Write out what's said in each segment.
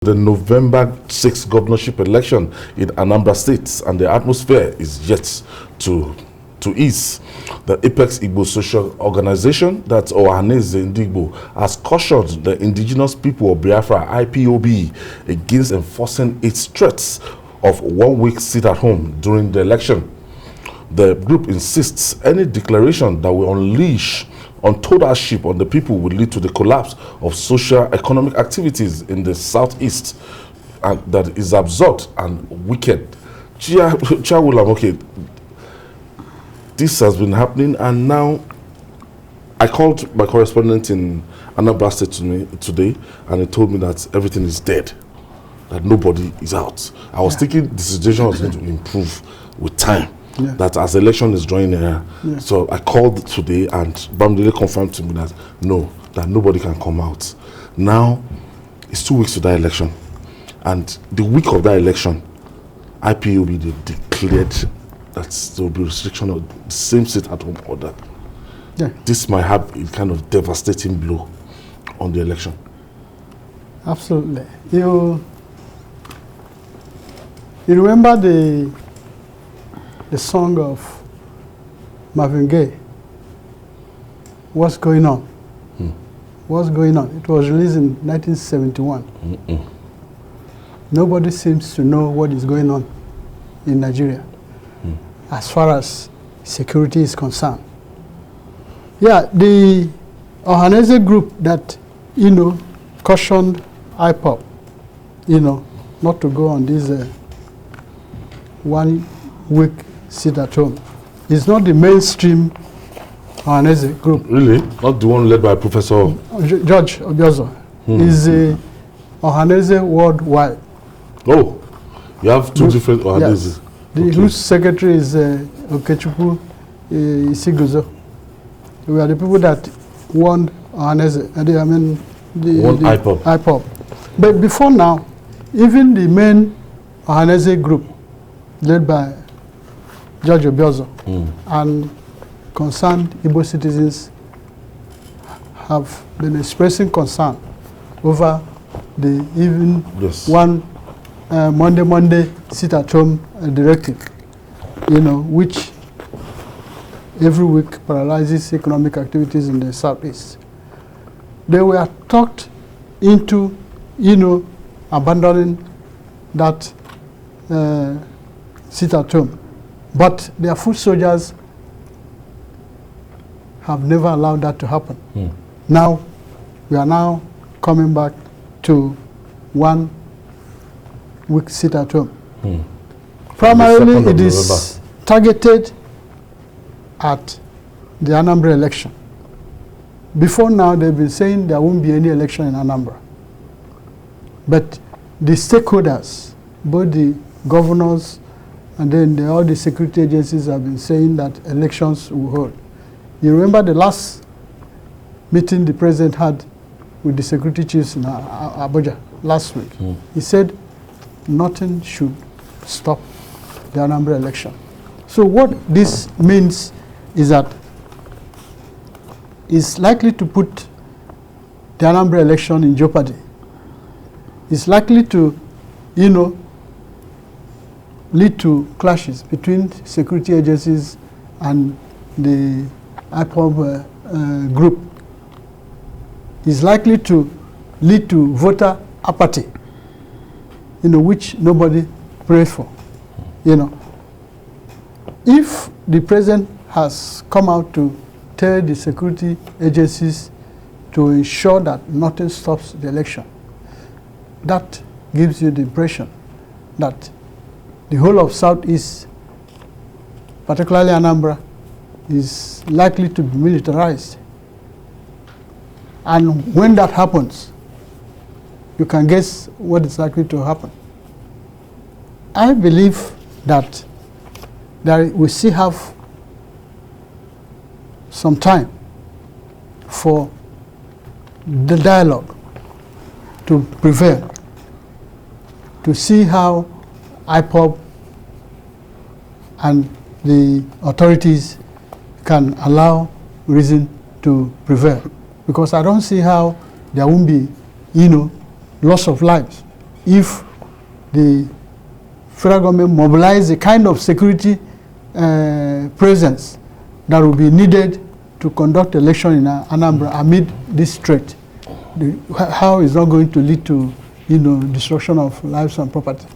the November 6th governorship election in Anambra State, and the atmosphere is yet to ease. The Apex Igbo Social Organization, that's Ohanaeze Ndigbo, has cautioned the Indigenous People of Biafra, IPOB, against enforcing its threats of 1 week sit at home during the election. The group insists any declaration that will unleash untold hardship on the people will lead to the collapse of socio-economic activities in the southeast, and that is absurd and wicked. Okay, this has been happening, and now I called my correspondent in Anambra State to me today, and he told me that everything is dead, that nobody is out. I was thinking the situation was going to improve with time. Yeah. That as the election is drawing near, so I called today and Bamdele confirmed to me that no, that nobody can come out. Now, it's 2 weeks to that election, and the week of that election, IPOB declared that there will be restriction of the same sit-at-home order. Yeah. This might have a kind of devastating blow on the election. Absolutely. You remember the song of Marvin Gaye, What's Going On? What's Going On? It was released in 1971. Nobody seems to know what is going on in Nigeria as far as security is concerned. Yeah, the Ohanaeze group that, cautioned IPOB, not to go on this 1 week sit at home. It's not the mainstream Ohanaeze group. Really? Not the one led by Professor George Obiozo. It's the Ohanaeze Worldwide. Oh, you have two different Ohanaezes. Yes. Whose secretary is Okechukwu Isiguzo. We are the people that won Ohanaeze, the IPOB. But before now, even the main Ohanaeze group, led by George Obiozo, and concerned Igbo citizens have been expressing concern over the even one Monday sit-at-home directive, which every week paralyzes economic activities in the southeast. They were talked into, abandoning that sit-at-home, but their foot soldiers have never allowed that to happen. Now, we are now coming back to 1 week sit-at-home. Primarily, it is targeted at the Anambra election. Before now, they've been saying there won't be any election in Anambra. But the stakeholders, both the governors and then all the security agencies have been saying that elections will hold. You remember the last meeting the president had with the security chiefs in Abuja last week. He said nothing should stop the Anambra election. So what this means is that it's likely to put the Anambra election in jeopardy. It's likely to, lead to clashes between security agencies and the IPOB group. Is likely to lead to voter apathy, which nobody prays for. If the president has come out to tell the security agencies to ensure that nothing stops the election, that gives you the impression that the whole of Southeast, particularly Anambra, is likely to be militarized. And when that happens, you can guess what is likely to happen. I believe that we still have some time for the dialogue to prevail, to see how IPOB and the authorities can allow reason to prevail. Because I don't see how there won't be, loss of lives if the federal government mobilize the kind of security presence that will be needed to conduct election in Anambra amid this threat. How is not going to lead to, destruction of lives and property.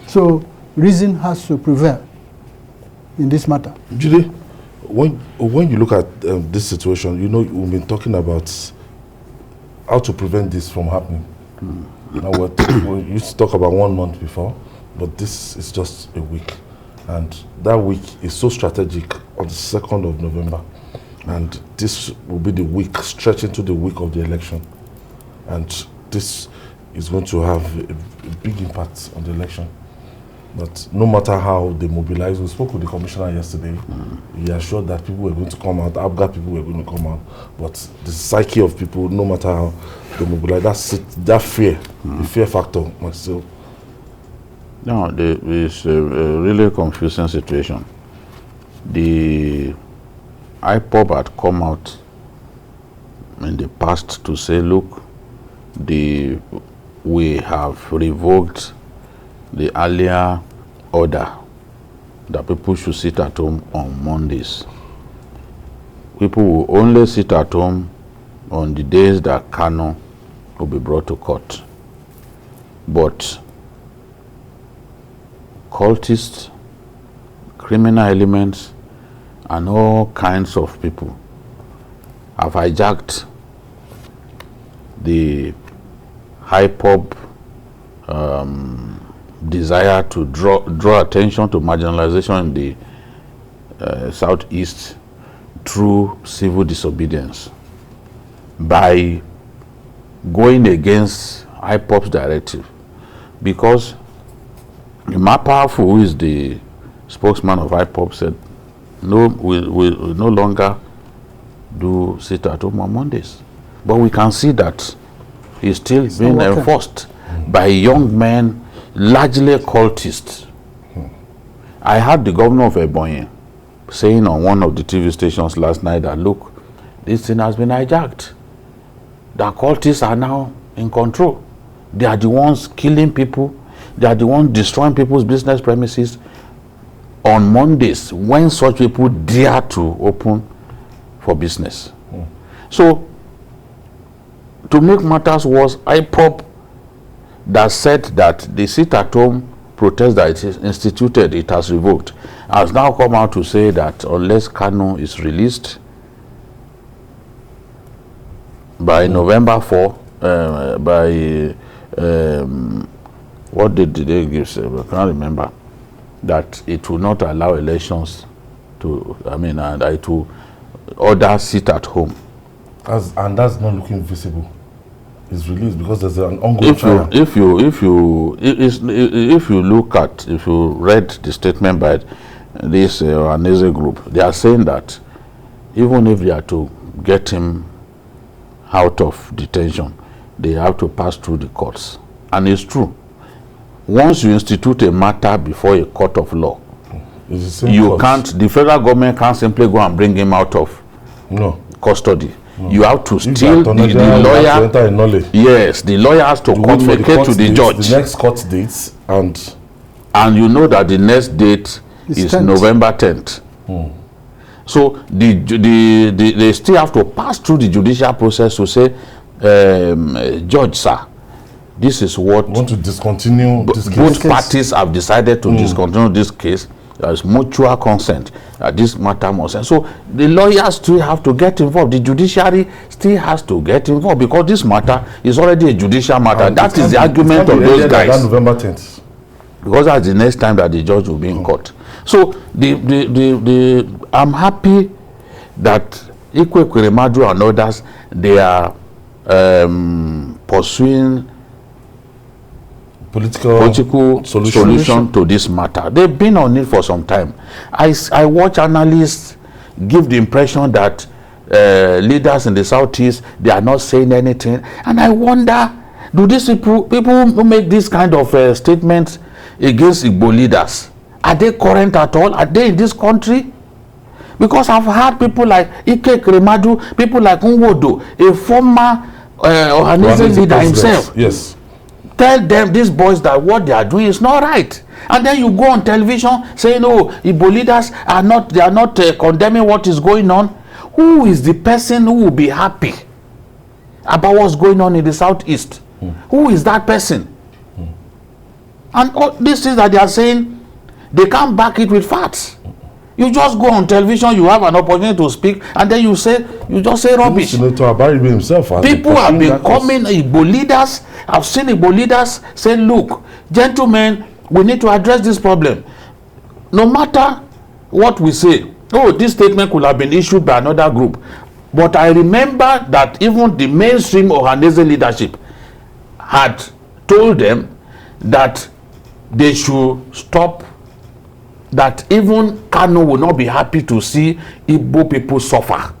So reason has to prevail in this matter. Judy, when you look at this situation, we've been talking about how to prevent this from happening. We used to talk about 1 month before, but this is just a week. And that week is so strategic on the 2nd of November. And this will be the week, stretching to the week of the election. And this is going to have a big impact on the election. But no matter how they mobilize, we spoke with the commissioner yesterday. He assured that people were going to come out, ABGA people were going to come out. But the psyche of people, no matter how they mobilize, that fear, the fear factor must still. No, it's a really confusing situation. The IPOB had come out in the past to say, look, we have revoked the earlier order that people should sit at home on Mondays. People will only sit at home on the days that Kano will be brought to court. But cultists, criminal elements, and all kinds of people have hijacked the IPOB desire to draw attention to marginalization in the southeast through civil disobedience by going against IPOB's directive, because Emma Powerful, who is the spokesman of IPOB, said no, we'll no longer do sit at home on Mondays. But we can see that it's still being enforced by young men, largely cultists. I heard the governor of Ebonyi saying on one of the TV stations last night that, look, this thing has been hijacked. The cultists are now in control. They are the ones killing people. They are the ones destroying people's business premises on Mondays when such people dare to open for business. So, to make matters worse, IPOB that said that the sit-at-home protest that it is instituted, it has revoked, has now come out to say that unless Kano is released by November 4, what did they give? I can't remember. That it will not allow elections to, and it will order sit at home. And that's not looking visible. It's released because there's an ongoing trial. If you read the statement by this Ohanaeze group, they are saying that even if they are to get him out of detention, they have to pass through the courts. And it's true. Once you institute a matter before a court of law, the federal government can't simply go and bring him out of custody. No. You have to still the lawyer. Yes, the lawyer has to communicate to the judge. The next court dates and you know that the next date is 10th. November 10th. So they still have to pass through the judicial process to say, Judge, sir, this is what we want to discontinue this case. Both parties have decided to discontinue this case. There is mutual consent that this matter must end. So the lawyers still have to get involved. The judiciary still has to get involved because this matter is already a judicial matter. That is the argument of those guys. That November 10th. Because that's the next time that the judge will be in court. So I'm happy that Ikwe Kweremadu and others, they are pursuing political solution to this matter. They've been on it for some time. I watch analysts give the impression that leaders in the Southeast, they are not saying anything. And I wonder, do these people who make this kind of statements against Igbo leaders, are they current at all? Are they in this country? Because I've heard people like Ike Kremadu, people like Nwodo, a former Ohanaeze leader himself. Yes. tell them, these boys, that what they are doing is not right. And then you go on television saying, oh, Igbo leaders are not, they are not condemning what is going on. Who is the person who will be happy about what's going on in the Southeast? Who is that person? And all these things that they are saying, they can't back it with facts. You just go on television, you have an opportunity to speak, and then you just say rubbish. Senator Abari himself. People have been coming, Igbo leaders, I've seen Igbo leaders say, look, gentlemen, we need to address this problem. No matter what we say, oh, this statement could have been issued by another group. But I remember that even the mainstream Ohanaeze leadership had told them that they should stop, that even Kano will not be happy to see Igbo people suffer,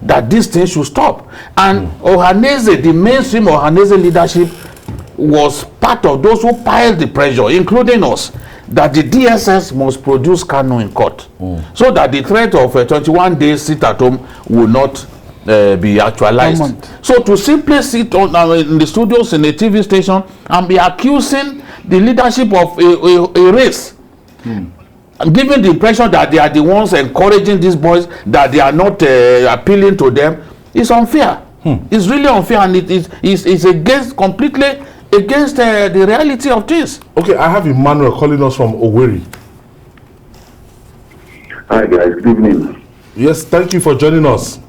that this thing should stop. And Ohanaeze, the mainstream Ohanaeze leadership, was part of those who piled the pressure, including us, that the DSS must produce Kano in court, so that the threat of a 21 days sit at home will not be actualized. So to simply sit on in the studios in a TV station and be accusing the leadership of a race, and giving the impression that they are the ones encouraging these boys, that they are not appealing to them, is unfair. It's really unfair, and it's against, completely against the reality of this. Okay, I have Emmanuel calling us from Owerri. Hi guys, good evening. Yes, thank you for joining us.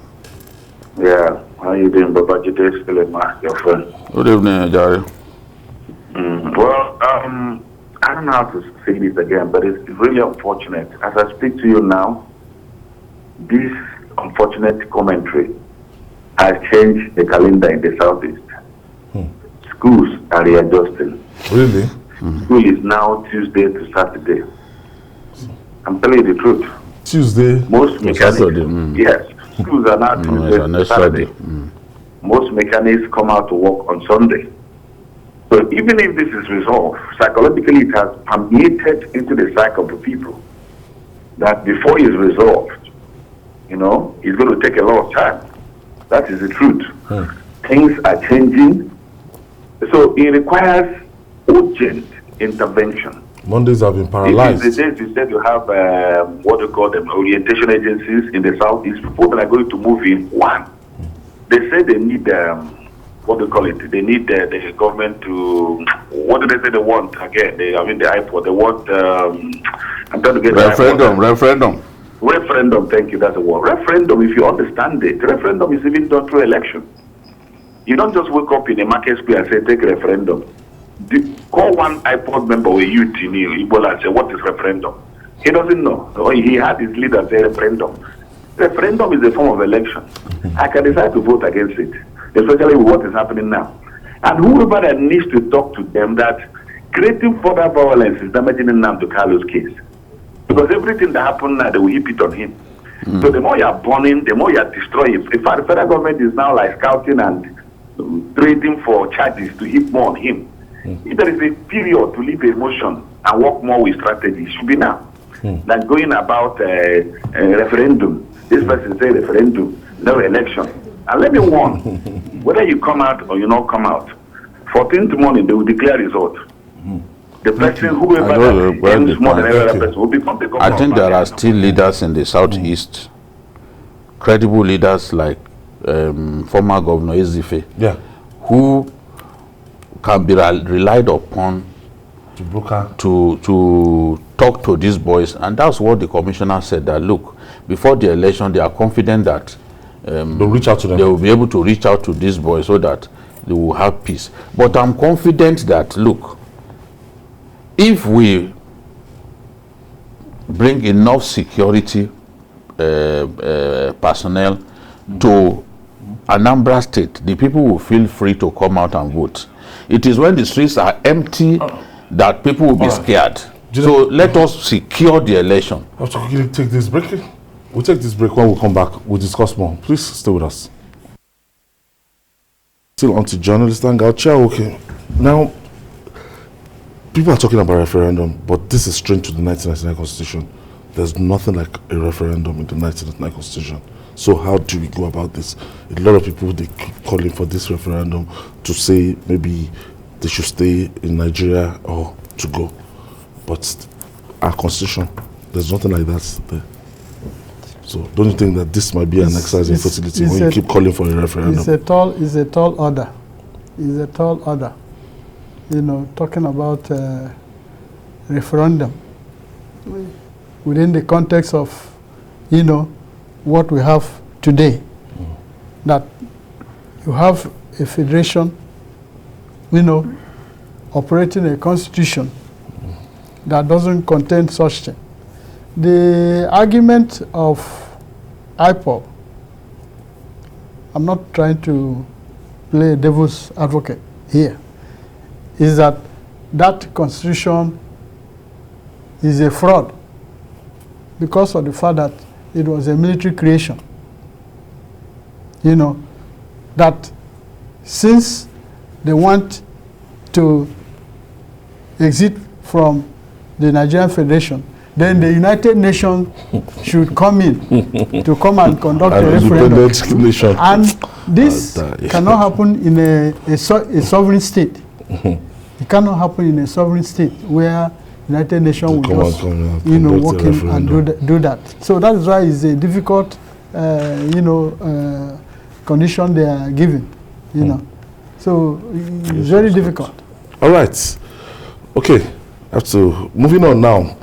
Yeah, how you doing, Baba Jide, still your friend? Good evening, Jerry. Well, I don't know how to say this again, but it's really unfortunate. As I speak to you now, this unfortunate commentary has changed the calendar in the Southeast. Schools are readjusting. Really? School is now Tuesday to Saturday. I'm telling you the truth. Tuesday? Most mechanics, yes, schools are now Tuesday to Saturday. Most mechanics come out to work on Sunday. So even if this is resolved, psychologically it has permeated into the psyche of the people that before it's resolved, it's going to take a lot of time. That is the truth. Things are changing. So it requires urgent intervention. Mondays have been paralyzed. These days you said you have what you call them orientation agencies in the Southeast. People that are going to move in, one, they say they need what do you call it? They need the government to, what do they say they want again? The IPOB. They want, I'm trying to get referendum, thank you, that's the word. Referendum, if you understand it, referendum is even done through election. You don't just wake up in a market square and say, take referendum. Call one IPOB member with youth in Ebola and say, what is referendum? He doesn't know. Or he had his leader say referendum. Referendum is a form of election. I can decide to vote against it, especially with what is happening now. And whoever that needs to talk to them that creating further violence is damaging Nnamdi Kalu's case. Because everything that happened now, they will heap it on him. So the more you are burning, the more you are destroying. In fact, the federal government is now like scouting and trading for charges to heap more on him. If there is a period to leave emotion and work more with strategy, it should be now. Than going about a referendum. This person say referendum, no election. And let me warn, whether you come out or you not come out, 14th morning they will declare result. The person, whoever earns more than every other person, will become the governor. I think there are still leaders in the Southeast, credible leaders like former Governor Ezife, who can be relied upon to talk to these boys. And that's what the commissioner said, that look, before the election, they are confident that they'll reach out to them. They will be able to reach out to these boys so that they will have peace. But I'm confident that, look, if we bring enough security personnel to Anambra State, the people will feel free to come out and vote. It is when the streets are empty that people will be scared. So let us secure the election. I have to take this break. We'll take this break. When we come back, we'll discuss more. Please stay with us. Still on to journalist Hangout. Okay. Now, people are talking about referendum, but this is strange to the 1999 Constitution. There's nothing like a referendum in the 1999 Constitution. So how do we go about this? A lot of people, they keep calling for this referendum to say maybe they should stay in Nigeria or to go. But our constitution, there's nothing like that there. So don't you think that this might be an exercise in fertility when you keep calling for a referendum? It's a tall order. It's a tall order. You know, talking about referendum within the context of, you know, what we have today, that you have a federation, you know, operating a constitution that doesn't contain such thing. The argument of IPOB, I'm not trying to play devil's advocate here, is that that constitution is a fraud because of the fact that it was a military creation. You know, that since they want to exit from the Nigerian Federation, then the United Nations should come in to come and conduct a referendum. Nation. And this cannot happen in a sovereign state. It cannot happen in a sovereign state where United Nations will just, you know, walk in and do that. So that is why it's a difficult, you know, condition they are given, you know. So it's very difficult. All right. Okay. Moving on now.